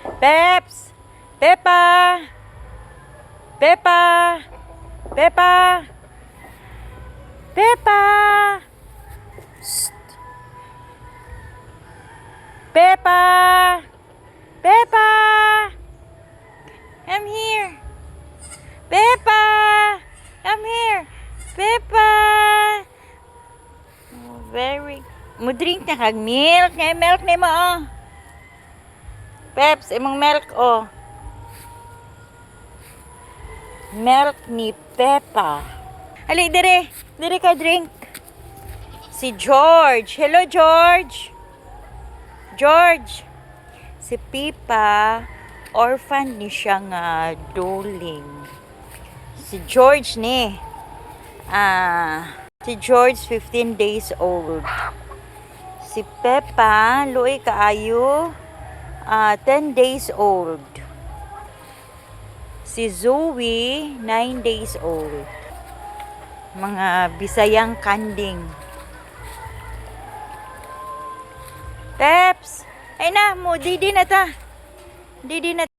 Peps! Peppa! Peppa! Peppa! Peppa! Psst. Peppa! Peppa! Come here. Peppa! Come here. Peppa! Oh, very. Mo drink na kag milk. Ngay milk ni mo oh. Peps, imong milk oh. Milk ni Peppa. Ali, dire. Dire ka drink. Si George. Hello, George. George. Si Peppa, orphan ni siya nga duling. Si George ni. Si George 15 days old. Si Peppa, luoy kaayo, 10 days old. Si Zoe, 9 days old. Mga Bisayang kanding. Peps! Ay na mo, didi na ta. Didi na